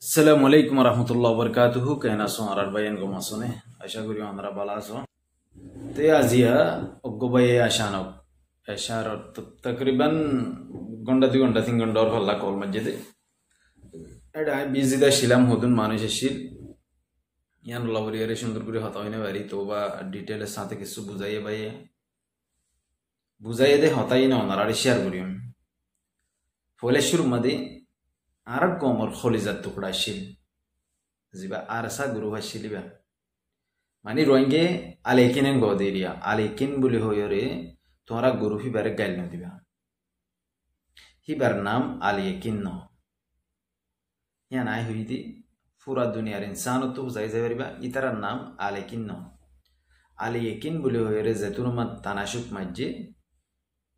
আসসালামু আলাইকুম রহমতুল্লাহ বরকাতুহু কেন আছো আর বাইন গো মাসনে আশা করি আমরা ভালো আছো তে আজিয়া অগ্গবাই আশানক এশার তকরিবান ঘন্টা 2 ঘন্টা 3 ঘন্টা ওর হল্লা কল মসজিদে এটা বিজিদা ছিলাম হতুন মানুষ এসিল ইয়ান লাবরিয়ারে সুন্দর করে হতা হইনে বাড়ি তো বা ডিটেলের সাথে কিছু বুঝাইয়ে দে হতাই না ওনার আর শেয়ার করিম ফলে শুরু মাদে আর কমর খলিজার টুকরা ছিল জিবা আর সা গুরু হাসিলিবা মানে রোহিঙ্গে আলেকিনেন গদেরিয়া আলেকিন বলে হইরে তোমরা গুরু হিবারে গাইল ন দিবা হিবার নাম আলেকিন ন ইয়া নাই হইদি পুরা দুনিয়ার ইনসান তো বুঝাই যাই পারিবা ইতারার নাম আলেকিন ন আলেকিন বলে হইরে যেতুনমা তানাসুক মাজ্জে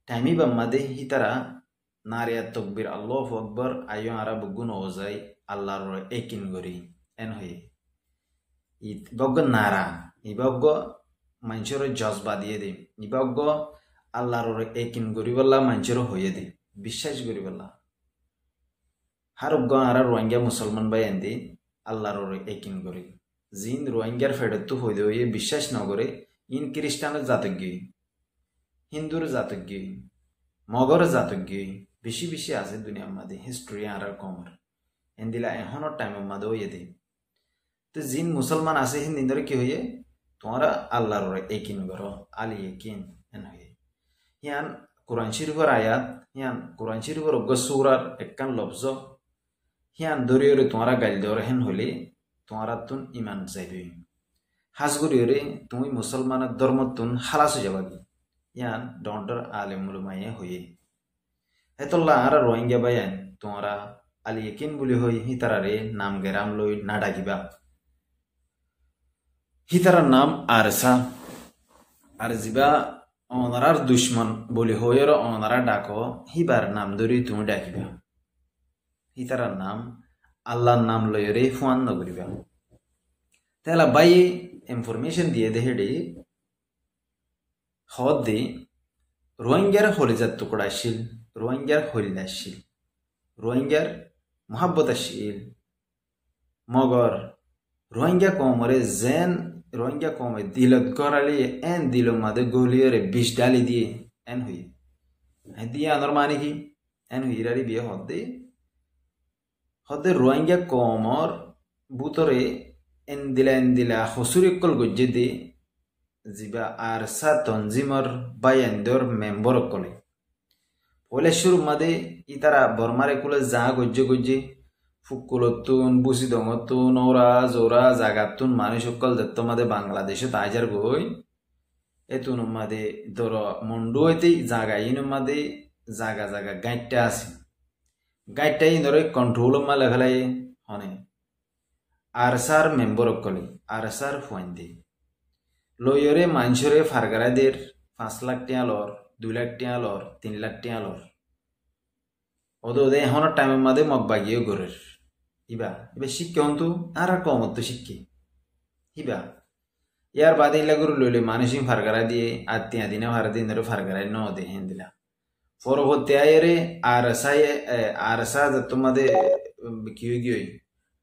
টাইমি বাম্মাদে হিতারা নারিয়া তকবির আল্লাহু আকবার আইয়ো আরা বুগুন ওজাই আল্লাহর একিন গরি এন হয়ে ইবগ্গ নারা ইবগ্গ মানুষের জজবা দিয়ে দে ইবগ্গ আল্লাহর একিন গরি বল্লা মানুষের হয়ে দে বিশ্বাস করি বল্লা হার উগ্গ আরা রোহিঙ্গা মুসলমান বাই এন্দি আল্লাহর একিন গরি জিন রোহিঙ্গার ফেডত হইতে হয়ে বিশ্বাস নগরে ইন খ্রিস্টানের জাতজ্ঞ হিন্দুর জাতজ্ঞ মগর জাতজ্ঞ বেশি বেশি আছে দুনিয়ার মধ্যে হিস্ট্রি আর কমর এন্দিলা এখনো টাইমের মধ্যে হইয়ে দে তো জিন মুসলমান আছে হিন্দিন্দরে কি হইয়ে তোমরা আল্লাহর একিন করো আলী একিন এন হয়ে হিয়ান কোরআন শরীফের আয়াত হিয়ান কোরআন শরীফের অজ্ঞ সূরার একখান লফজ হিয়ান দরিয়রে তোমরা গাইল দেওয়ার হেন হইলে তোমরা তুন ইমান চাইবে হাজগুরিয়রে তুমি মুসলমানের ধর্ম তুন হালাস যাবাগি ইয়ান ডন্ডর আলেম মুলমাইয়ে হইয়ে হেতল্লা আর রোহিঙ্গা বাইন তোমরা আলী একিন বলি হই হিতারারে নাম গেরাম লই না ডাকিবা হিতারার নাম আরসা আর জিবা অনারার দুশ্মন বলি হইয়ের অনারা ডাকো হিবার নাম ধরি তুমি ডাকিবা হিতারার নাম আল্লাহর নাম লইরে ফুয়ান নগরিবা তাহলে বাই ইনফরমেশন দিয়ে দে হেডে হদ দে রোহিঙ্গার হলিজাত টুকরা শিল রোহিঙ্গার হলিদাশীল রোহিঙ্গার মহাব্বতাশীল মগর রোহিঙ্গা কমরে জেন রোহিঙ্গা কমে দিলত গড়ালি এন দিল মাদে গলিয়রে বিষ ডালি দিয়ে এন হই দিয়ে আনর মানে কি এন হইরারি বিয়ে হদে রোহিঙ্গা কমর বুতরে এন দিলা হসুরিকল গজ্জে দে জিবা আরসা তঞ্জিমর বায়ান্দর মেম্বর কলে পলে শুরু মাদে ইতারা বর্মারে কুলে যা গজ্জে ফুকুলতুন বুসি দঙতুন ওরা জোরা জাগাতুন মানুষ সকল দত্ত মাদে বাংলাদেশে তাইজার গই এতুন মাদে ধর মন্ডু হইতে জাগা ইন মাদে জাগা গাইটটা আছে গাইটটা ইন ধরে কন্ট্রোল মা লেখালাই হনে আরসার মেম্বর কলে আরসার ফুয়াইন্দে লইয়রে মানুষরে ফারগারাদের 5 লাখ টিয়া লর 2 লাখ টিয়া লর 3 লাখ টিয়া লর ওদে এখনো টাইমের মাঝে মগ বাগিয়ে গরের ইবা শিক্ষে হন্তু আর কমত তো শিক্ষে ইবা ইয়ার বাদে ইলা গরু লইলে মানুষই ফারগারা দিয়ে আত্মীয় দিনে ভাড়া দিন ধরে ফারগারাই ন দে হেন দিলা পরবর্তী আয়েরে আরসা তোমাদের কি হয়ে গিয়ে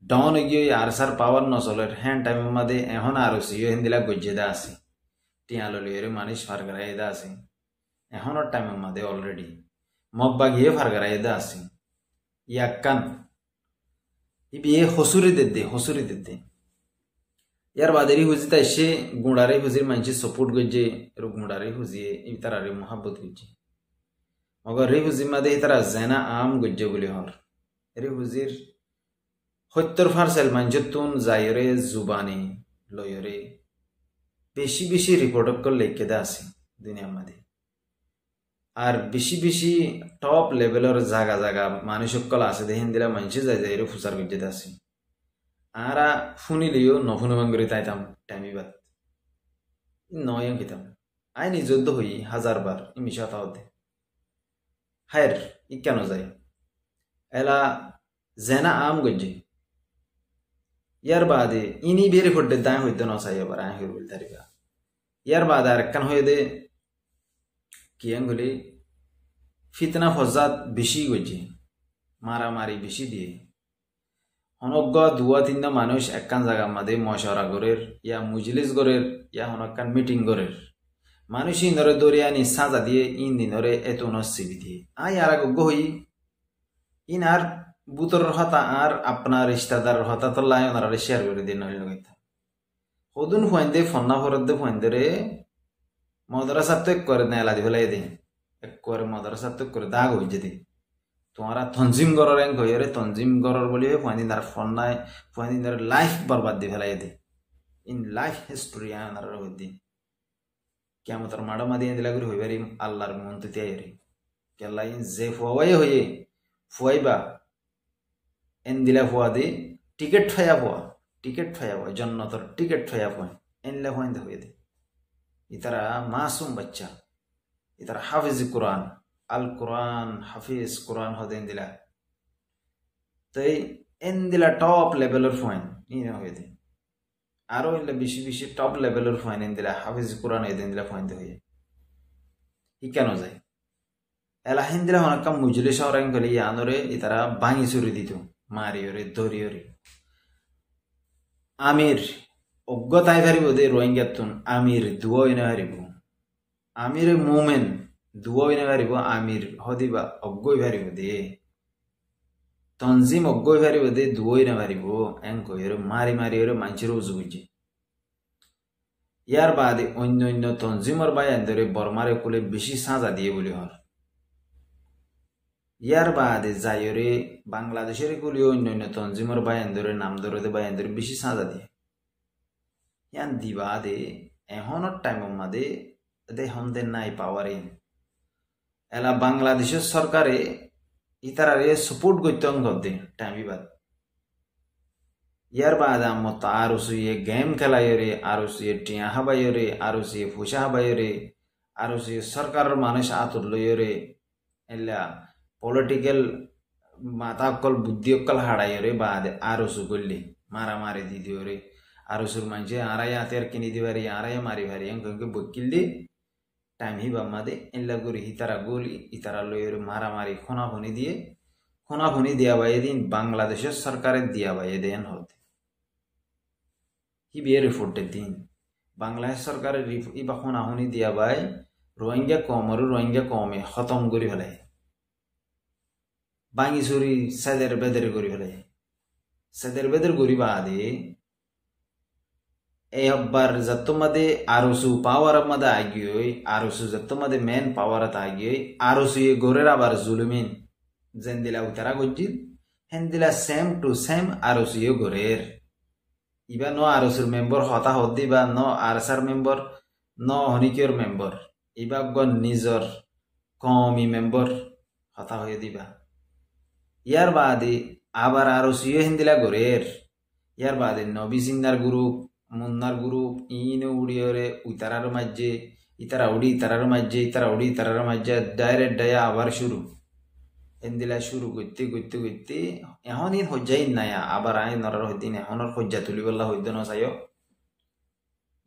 ডাউন হয়ে গিয়ে আরসার পাওয়ার নচলের হ্যান্ড টাইমের মাঝে এখন আর হেন দিলা গজ্জে দা আছে টিয়া লইরে মানুষ ফারগারাই দা আছে এখনো টাইমের মাঝে অলরেডি মব্বা গিয়ে ফারগারাই দা আছে ইয়াক্কান ইবিয়ে হসুরি দে ইয়ার বাদেরি হুজি তাই সে গুঁড়ারে হুজির মানুষের সপোর্ট গজ্জে গুঁড়ারে হুজিয়ে ইতারারে মহাব্বত গজ্জে মগর রে হুজির মাদে ইতারা জেনা আম গজ্জে বলে হর রে হুজির 70% মানুষের তুন যাইরে জুবানি লয়রে বেশি রিপোর্ট করে লেখে দা আছে দুনিয়ার মাঝে আর বেশি টপ লেভেলের জাগা মানুষ সকল আছে দেখেন দিলা মানুষ যাই ফুসার গজ্জে দা আছে আরা শুনিলেও নফুনবাঙ্গরি তাইতাম টাইমিবাদ নয় কিতাম আই নিজদ্দ হই 1000 বার মিশা তাওতে হায়ের ই কেন যায় এলা জেনা আম গজ্জে ইয়ার বাদে ইনি বেরে ফোটে দায় হইতে নসাই আবার আয় হয়ে বলতে পারিবা ইয়ার বাদে আর একখান হয়ে দে কিয়াঙ্গুলি ফিতনা ফজাত বেশি গজ্জে মারামারি বেশি দিয়ে অনজ্ঞ দুয়া তিনটা মানুষ একখান জায়গার মাঝে মশারা গরের ইয়া মুজলিস গরের ইয়া হনকান মিটিং গরের মানুষ ইনরে দরিয়ানি সাজা দিয়ে ইন দিনরে এত নসিবি দিয়ে আই আর আগ হই ইন আর বুতর হতা আর আপনার রিস্তাদার হতা তো লাই ওনারা শেয়ার করে দিন নইল গইতা হদুন ফুয়াইন্দে ফন্না ফরদ্দে ফুয়াইন্দে রে মদরাসা তো এক করে নেলা দি ফেলাই দিন এক করে মদরাসা তো করে দাগ হই যদি তোমারা তঞ্জিম গড়র এং কইরে তঞ্জিম গড়র বলি ফুয়াইদিন তার ফন্নায় ফুয়াইদিন তার লাইফ বরবাদ দি ফেলাই দি ইন লাইফ হিস্ট্রি আনার হইদি কিয়ামতের মাড়া মাদি দিলা করে হইবারি আল্লাহর মন্ত্রী তাইরি কেলা ইন যে ফুয়াই হইয়ে ফুয়াইবা এন দিলা ফুয়া দি টিকেট ফায়া ফুয়া জন্নতর টিকেট ফায়া ফুয়া এনলা ফুয়াইন্দে হইয়ে দি ইতারা মাসুম বাচ্চা ইতারা হাফিজ কুরআন আল কুরআন হাফিজ কুরআন হদেন দিলা তাই এন দিলা টপ লেভেলের ফাইন ইন হয়ে দে আরো ইলা বেশি বেশি টপ লেভেলের ফাইন এন দিলা হাফিজ কুরআন এদেন দিলা ফাইন দে হয়ে ই কেন যায় এলা হিন দিলা অনেক মুজলিস অরাং গলি আনরে ইতারা ভাঙি চুরি দিত মারিয়রে দরিয়রে আমির অজ্ঞতায় হারিব দে রোহিঙ্গাতুন আমির দুয়া ইনে হারিব আমির মোমেন দুয়া ইনে হারিব আমির হদিবা অজ্ঞই হারিব দে তঞ্জিম অজ্ঞই হারিব দে দুয়া ইনে হারিব এং কইরে মারি মারি ওরে মানচির উজুগুজি ইয়ার বাদে অন্য অন্য তঞ্জিমর বায়ান ধরে বর্মারে কুলে বেশি সাজা দিয়ে বলি হর ইয়ার বাদে যাইরে বাংলাদেশের কুলি অন্য অন্য তঞ্জিমর বায়ান ধরে নাম ধরে বায়ান ধরে বেশি সাজা দিয়ে ইয়ান দিবা দে এহনের টাইমের মাঝে দে হমদে নাই পাওয়ারে এলা বাংলাদেশের সরকারে ইতারারে সাপোর্ট করতে দে টাইমি বাদ ইয়ার বাদ আমত আরো সুয়ে গেম খেলাইরে আরো সুয়ে টিয়া হাবাইরে আরো সুয়ে ফুসা হাবাইরে আরো সুয়ে সরকারের মানুষ আতর লইরে এলা পলিটিক্যাল মাতাকল বুদ্ধি অকল হাড়াইরে বাদ আরো সু করলে মারামারি দি দিওরে আরো সুর মানছে আড়াই হাতের কিনি দিবারি আড়াই মারি ভারি এঙ্কে বকিল দি টাইম হিবা মাদে এলা করে হিতারা গোলি ইতারা লইরে মারামারি খোনাখুনি দিয়া বাইয়ে দিন বাংলাদেশের সরকারের দিয়া বাইয়ে দেন হতে হি বিয়ে রিপোর্টের দিন বাংলাদেশ সরকারের ইবা খোনাখুনি দিয়া বাই রোহিঙ্গা কমে খতম করে ফেলাই বাঙি চুরি সেদের বেদের করে ফেলাই সেদের বেদের করি বাদে এই হব্বার যত মাদে আরসু পাওয়ার মাদে আগিয়ে আরসু যত মাদে মেন পাওয়ারত আগিয়ে আরসু এ গোরের আবার জুলুমিন যেন দিলা উতারা গজ্জিল হেন দিলা সেম টু সেম আরসু এ গোরের ইবা ন আরসুর মেম্বর হতা হত দিবা ন আরসার মেম্বর ন হনিকিয়র মেম্বর ইবা নিজর কমি মেম্বর হতা হয়ে দিবা ইয়ার বাদে আবার আরসু এ হেন দিলা গোরের ইয়ার বাদে নবী সিংদার গ্রুপ মুন্নার গ্রুপ ইনে উড়িয়রে উতারার মাঝে ইতারা উড়ি ইতারার মাঝে ইতারা উড়ি ইতারার মাঝে ডাইরেক্ট ডায়া আবার শুরু এন্দিলা শুরু করতে এখন ইন হজ্জাই নায়া আবার আইন নরার হইদিন এখনের হজ্জা তুলিবল্লা হইদ ন চাইও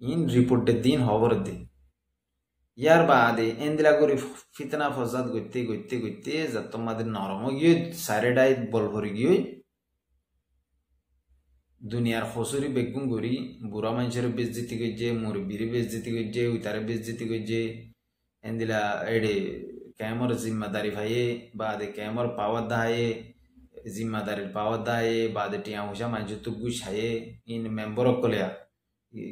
ইন রিপোর্টের দিন খবরের দিন ইয়ার বাদে এন্দিলা করে ফিতনা ফসাদ করতে যত মাদের নরম গিয়ে সারে ডাই বল ভরে গিয়ে দুনিয়ার খসুরি বেগুন করি বুড়া মানুষের বেজ্জিতি করছে মুরব্বীর বেজ্জিতি করছে উইতারে বেজ্জিতি করছে এন্দিলা এডে ক্যামর জিম্মাদারি ভাইয়ে বাদে ক্যামর পাওয়ার দায়ে জিম্মাদারির পাওয়ার দায়ে বাদে টিয়া হুসা মানুষ তুগু ছায়ে in member Kaliya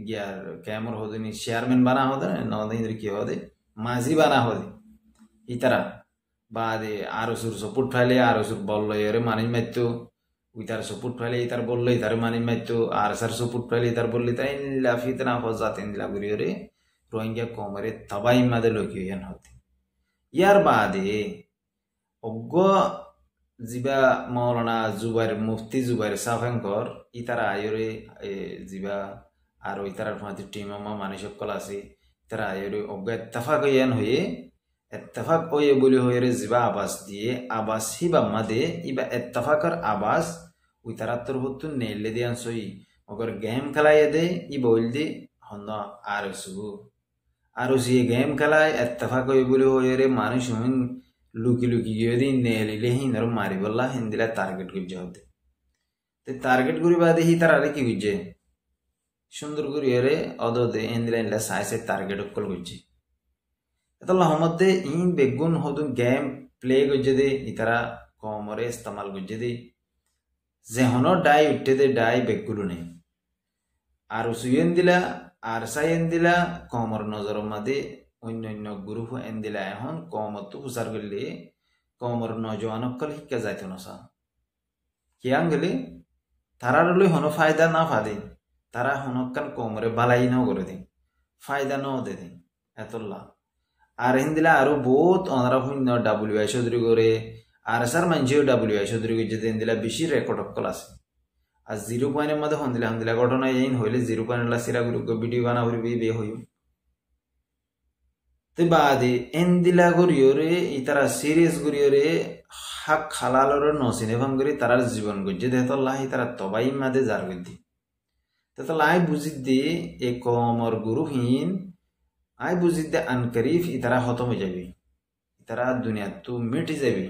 gear ক্যামর হদিনি chairman বানা হদে নদিন কি হদে মাঝি বানা হদে ইতারা বাদে আরো সুর সপুট ফাইলে আরো সুর বলল এরে মানি মারতো উইতার সপুট ফাইলে ইতার বললো ইতার মানি মারতো আর সার সপুট ফাইলে ইতার বললি তাই ফিতনা ফজাত ইন্দিলা গুরিয়রে রোহিঙ্গা কমরে তবাই মাদে লকিয়েন হতে ইয়ার বাদে অজ্ঞ জিবা মৌলানা জুবাইর মুফতি জুবাইর সাফেঙ্কর ইতারা আয়রে জিবা আর ইতারার ফাঁতি টিম মানুষ সকল আছে ইতারা আয়রে অজ্ঞ এত্তেফাক হইয়ান হয়ে এত্তেফাক হয়ে বলি হয়ে জিবা আবাস দিয়ে আবাস হিবা মাদে ইবা এত্তেফাকর আবাস উইতারা তোর হতো নেলে দিয়ান সই অগর গেম খেলাইয়ে দে ই বইল দে হন্দ আর সুবু আরো সে গেম খেলায় এত্তেফাক হয়ে বলে হয়ে মানুষ লুকি গিয়ে দিন নেলিলে হিনর মারি বললা হিন্দিলা টার্গেট করছে হতে তে টার্গেট করি বাদে হি তার আরে কি বুঝছে সুন্দর করি এরে অদদে এন্দিলা সাইসে টার্গেট অকল বুঝছে এতলা হমদে ইন বেগুন হদুন গেম প্লে গজ্জে দে ইতারা কমরে ইস্তেমাল গজ্জে দে যেহনো ডাই উঠতে দে ডাই বেগুলো নেই আর সুয়েন দিলা আর সাইন দিলা কমর নজর মাদে অন্য গ্রুপ এন দিলা এখন কমত হুসার করলে কমর নজওয়ান অকল শিক্ষা যাইত নসা কিয়াং গেলে তারার লই হনো ফায়দা না ফাদে তারা হনকান কমরে বালাই ন করে দিন ফায়দা ন দে দিন এতলা আর হিন্দিলা আরো বহুত অনারা শূন্য WI চৌধুরী করে আর সার মানছেও WI চৌধুরী করে যেতে হিন্দিলা বেশি রেকর্ড অকল আছে আর 0 পয়েন্টের মধ্যে হন্দিলা ঘটনা এই হইলে 0 পয়েন্ট সিরা গ্রুপ ভিডিও বানা হইবে বে হইম তে বাদে এন্দিলা গরিয়রে ইতারা সিরিয়াস গরিয়রে হাক খালালরে নসিনে ভাম করি তারার জীবন গজ্জে দেতল্লাহ তারা তবাই মাদে জার গদ্দি তেতল্লাহ আই বুঝিদ দে এ কমর গুরুহীন আই বুঝিদ দে আনকরিফ ইতারা খতম হয়ে যাবে ইতারা দুনিয়া তো মিটে যাবে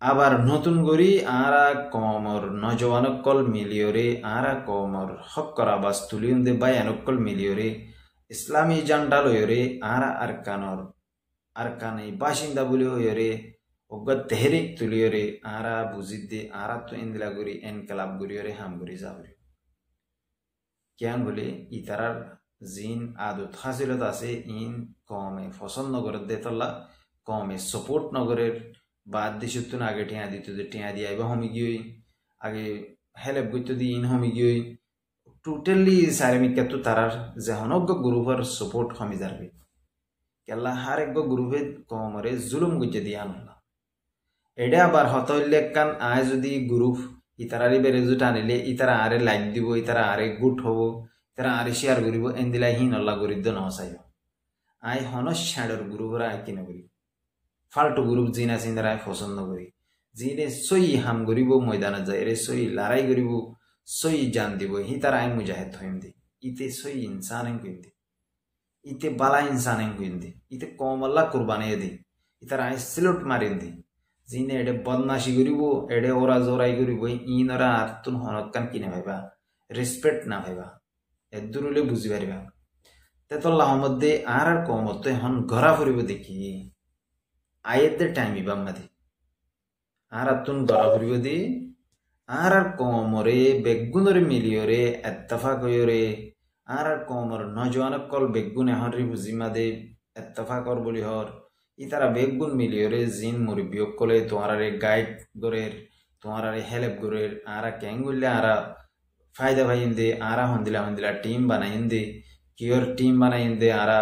আবার নতুন করি আরা কমর নজওয়ানকল মিলিয়রে আরা কমর হক করা বাস তুলিয়ন দে বায়ানকল মিলিয়রে ইসলামী জান্ডা লয়রে আরা আরকানে বাসিন্দা বলি হইরে অজ্ঞ তেহরিক তুলিয়রে আরা বুঝিদ দে আরা তো ইন্দিলা করি এনকালাব করিয়রে হাম করি যাবরি কেন বলে ইতারার জিন আদত হাসিলত আছে ইন কমে পছন্দ করে দেতল্লা কমে সাপোর্ট নগরের বাদ দিশুতুন আগে টিয়া দিত যে টিয়া দিয়ে আইবা হমি গিয়ে আগে হেল্প করতে দি ইন হমি গিয়ে টোটালি সারেমিকা তো তারার যে হনজ্ঞ গ্রুপের সাপোর্ট হমি যাবে কেলা হার এক গ্রুপে কমরে জুলুম গুজে দিয়ে আনলা এটা আবার হত হইলে কান আয় যদি গ্রুপ ইতারারি বেড়ে টানিলে ইতারা আরে লাইক দিব ইতারা আরে গুট হব ইতারা আরে শেয়ার করিব এন্দিলা হি নল্লা গরিদ্দ নহসাইব আই হন শ্যাডর গ্রুপরা আই কিনে করি ফাল্টু গ্রুপ জিন আছে ইন্দারা আই পছন্দ করি জিনে সই হাম করিব ময়দানে যায় রে সই লড়াই করিব সই জান দিব হি তারা আই মুজাহিদ হইম দি ইতে সই ইনসান এন কইন্দি ইতে বালা ইনসান এন কইন্দি ইতে কমল্লা কুরবানি দি ইতারা আই সিলুট মারিন দি জিনে এডে বদমাশি করিব এডে ওরা জোরাই করিব ইনরা আর তুন হনকান কিনে ভাইবা রেসপেক্ট না ভাইবা এদুরুলে বুঝি পারিবা তেতল্লাহ মধ্যে আর কমত এখন ঘরা ফুরিব দেখি আয়েদের টাইম ইবাম মাদি আর তুন ঘরা ফুরিব দি আর কমরে বেগুনরে মিলিয়রে এত্তফাক হইরে আর কমর নজওয়ানকল বেগুন এহরি বুঝি মাদে এত্তফাকর বলি হর ইতারা বেগুন মিলিয়রে জিন মুরব্বিয়ক কলে তোমারে গাইড গরের তোমারে হেল্প গরের আরা ক্যাঙ্গুল্লে আরা ফায়দা ভাইন দে আরা হন্দিলা টিম বানাইন দে কিয়র টিম বানাইন দে আরা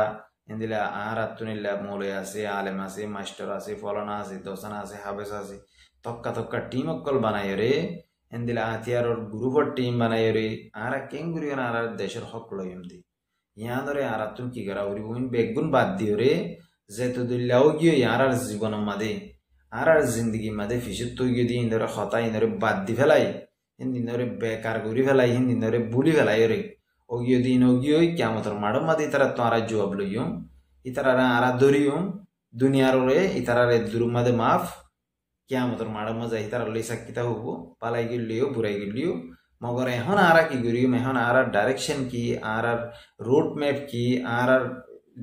এন্দিলা আরা তুনিল্লা মৌলে আছে আলেম আছে মাস্টার আছে ফলানা আছে দোসানা আছে হাবেস আছে তক্কা টিম অকল বানাই রে এন্দিলা হাতিয়ারর গ্রুপর টিম বানাই রে আরা কেঙ্গুরিয়ন আরা দেশের হক লইম দি ইয়ানরে আরা তুন কি করা উড়ি বুইন বেগুন বাদ দিও রে যেহেতু দিল্লাও গিয়ে আরার জীবন মাদে আরার জিন্দগি মাদে ফিসুত তো গিয়ে দিয়ে ইন্দরে হতা ইন্দরে বাদ দি ফেলাই হিন্দিনরে বেকার করি ফেলাই হিন্দিনরে বুলি ফেলাই রে ও গিয়ে দিন ও গিয়ে কেমতর মাডো মাদে ইতারা তো আরা জবাব লইম ইতারা আরা ধরিম দুনিয়ার রে ইতারারে দুরু মাদে মাফ কেমতর মাডো মজা ইতারা লই সাকিতা হবো পালাই গিলিও বুড়াই গিলিও মগর এখন আরা কি করিম এখন আরার ডাইরেকশন কি আরার রোড ম্যাপ কি আরার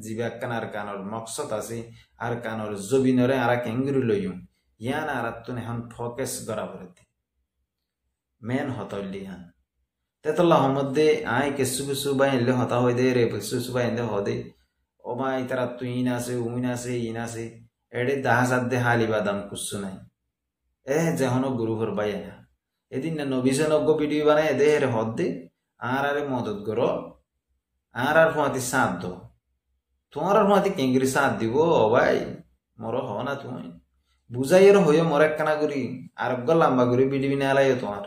জিবাক্কান আর কানর মকসদ আছে আর কানর জবিনরে আরা কেঙ্গুরি লইম ইয়ান আরাতুন এখন ফোকাস করা পড়ে মেন হতলি হান তেতল্লাহ মধ্যে আই কেসু বাইলে হতা হই দে রে কেসু বাইলে হদে ও মা ইতারা তুই ইন আছে এডে দাহাজাত দে হালি বাদাম কুসু নাই যেহন গুরুহর বাই না এদিন না নবিজনজ্ঞ ভিডিও বানায় দে রে হদ দে আর আরে মদত করো আর ফাঁতি সাথ দো তোমার ফাঁতি কেঙ্গরি সাথ দিব ও ভাই মর হ না তুমি বুঝাইয়ের হয়ে মর একখানা করি আর লম্বা করি ভিডিও না আলাই তোমার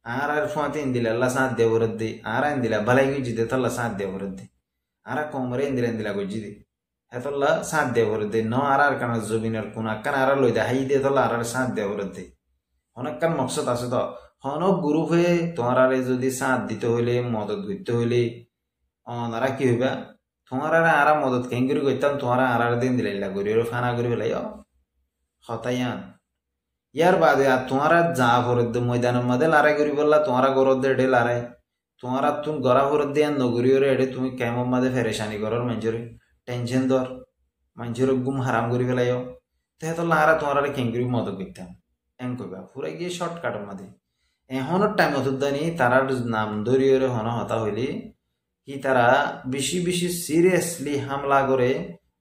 আর ফাঁতি ইন্দিলা আল্লাহ সাথ দে বরদ দে আর ইন্দিলা ভালাই গুজি দে তল্লা সাথ দে বরদ দে আর কমরে ইন্দিলা গুজি দে হেতল্লা সাথ দে বরদ দে ন আর কানা জবিনের কোন আক্কান আর লই দে হাই দে তল্লা আর সাথ দে বরদ দে অনেকখান মকসদ আছে তো হনক গ্রুপ হয়ে তোমার যদি সাথ দিতে হইলে মদত করতে হইলে অনারা কি হইবা তোমার আরা মদত কেঙ্গুরি করতাম তোমার আর দিন দিলাইলা করি ফানা করি ফেলাই হতাইয়ান ইয়ার বাদে আর তোমারা যা ফরদ ময়দানের মধ্যে লড়াই করি বললা তোমারা গরদ এডে লড়াই তোমারা তুমি গড়া ফরদ দিয়ে নগরীয়রে এডে তুমি কেমন মাঝে ফেরেশানি করর মানুষের টেনশন দর মানুষের গুম হারাম করি ফেলাইও তেহেতো লাহারা তোমারা কেঙ্গুরি মদত করতাম এং কইবা পুরাই গিয়ে শর্টকাটের মধ্যে এখনের টাইম অতুদানি তারার নাম দরিয়রে হন হতা হইলি কি তারা বেশি বেশি সিরিয়াসলি হামলা করে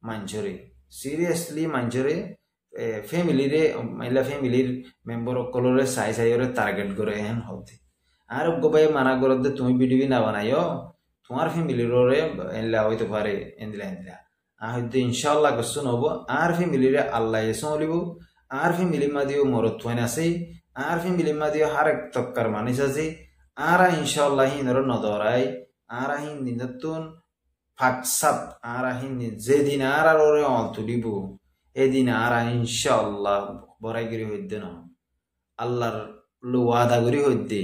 মানুষরে সিরিয়াসলি মানুষরে ফ্যামিলিরে মাইলা ফ্যামিলির মেম্বার সকলরে চাই চাইরে টার্গেট করে হেন হতে আর গোবাই মানা করতে তুমি ভিডিও না বানাইও তোমার ফ্যামিলির এনলা হইতে পারে এনদিলা এনদিলা হয়তো ইনশাল্লাহ কষ্ট হব আর ফ্যামিলিরে আল্লাহ এসে চলিব আর ফ্যামিলি মাদিও মরত্বাইন আছে আর ফ্যামিলি মাদিও হারেক তক্কার মানুষ আছে আর ইনশাল্লাহ হিনর নদরাই আর হিন নতুন ফাটসাপ আর হিন যেদিন আর ওরে অল তুলিব এদিন আর ইনশাল্লাহ বড়াইগিরি হইতে ন আল্লাহর ওয়াদা করি হইতে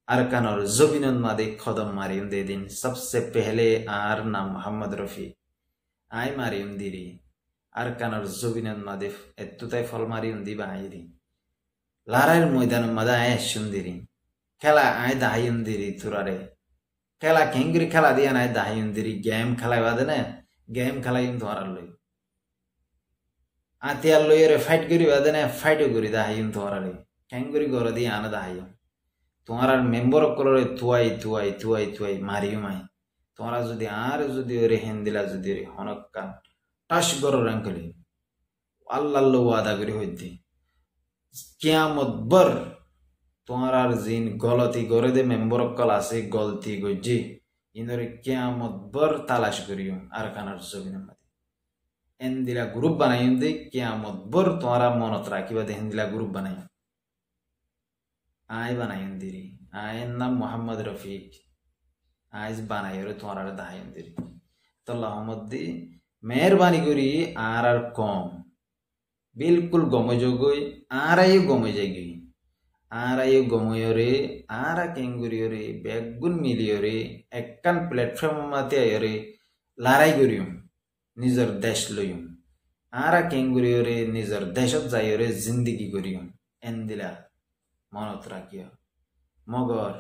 আর কানর জবিনন মাদে খদম মারিম দে দিন সবসে পেহলে আর নাম মোহাম্মদ রফি আই মারিম দিরি আর কানর জবিনন মাদে এত্তুতাই ফল মারিম দিবা আইরি লারাইর ময়দান মাদা আয় সুন্দিরি খেলা আয় দাহাইম দিরি তুরারে খেলা কেঙ্গিরি খেলা দিয়া নাই দাহাইম দিরি গেম খেলাই বাদে না গেম খেলাইম তোমার লই আতিয়ার লইরে ফাইট করি বাদে না ফাইটও করি দাহাইম তোমার কেঙ্গুরি গড় দিয়ে আনা দাহাইম তোমার মেম্বর কলরে তুয়াই তুয়াই তুয়াই তুয়াই মারিও মাই তোমরা যদি আর যদি ওরে হেন্দিলা যদি রে হনকান টাস গড় রাঙ্কলি আল্লাহ ওয়াদা করি হইতে কিয়ামত বর তোমার আর জিন গলতি করে দে মেম্বর কল আছে গলতি গজি ইনরে কিয়ামত বর তালাশ করিও আর কানার জমিনের মধ্যে এন্দিলা গ্রুপ বানাইম দে কিয়ামত বর তোমারা মনত রাখিবা দে হেন্দিলা গ্রুপ বানাই আয় বানাইম দিরি আয়ের নাম মোহাম্মদ রফিক আইজ বানাই ওরে তোমার আর দাহাইম দিরি তোল্লাহ মধ্যে মেহরবানি করি আর কম বিলকুল গমযোগই আর গমে যাই গই আর গময়রে আর কেঙ্গুরিয়রে বেগুন মিলিয়রে একখান প্ল্যাটফর্ম মাতে আয়রে লড়াই করিম নিজের দেশ লইম আর কেঙ্গুরিয়রে নিজের দেশত যাইরে জিন্দিগি করিম এন্দিলা মনত রাখিও মগর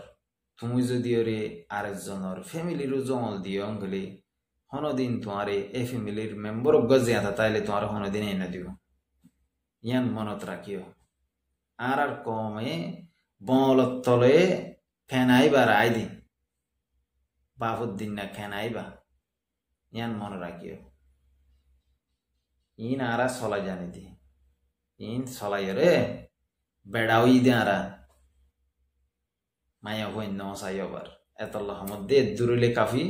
তুমি যদি ওরে আরেকজনের ফ্যামিলিরও জমল দিও গেলে হনদিন তোমারে এই ফ্যামিলির মেম্বর গজে আতা তাইলে তোমার হনদিন এনে দিব ইয়ান মনত রাখিও আর কমে বলত তলে খেনাইবা রায় দিন বাহুদ্দিন না খেনাইবা ইয়ান মনে রাখিও ইন আরা চলাই জানি দি ইন চলাই রে বেড়াওই দে আরা মায়া হইন নসাই আবার এতল্লাহ মধ্যে দূরলে কাফি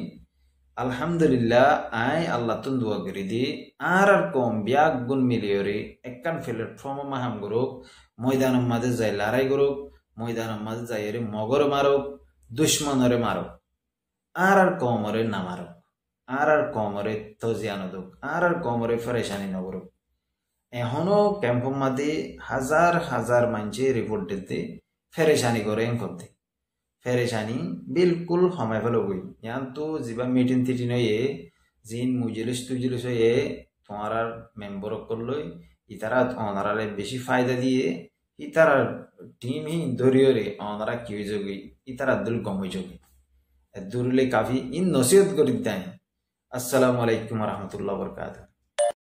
আলহামদুলিল্লাহ আই আল্লাহ তুন দোয়া করি দি আর কম বিয়াক গুণ মিলিয়রে একখান প্ল্যাটফর্ম মাহাম করুক ময়দানের মাঝে যাই লড়াই করুক ময়দানের মাঝে যাই রে মগর মারুক দুশ্মনরে মারুক আর কমরে না মারুক আর কমরে তজিয়ানো দুক আর কমরে ফরেশানি নগরুক এখনো ক্যাম্পের মাঝে হাজার হাজার মানুষে রিপোর্ট দিতে ফেরেশানি করে করতে ফেরেশানি বিলকুল সময় ফেলো গই ইয়ান তো যা মিটিং টিটিন হয়ে জিন মুজিলিস তুজিলিস হয়ে তোমার মেম্বর করলই ইতারা অনারারে বেশি ফায়দা দিয়ে ইতারা টিম হি ধরিয়রে অনারা কি হয়ে যাবে ইতারা দুল কম হয়ে যাবে দূরলে কাফি ইন নসিহত করি দেয় আসসালামু আলাইকুম রহমতুল্লাহ বরকাত।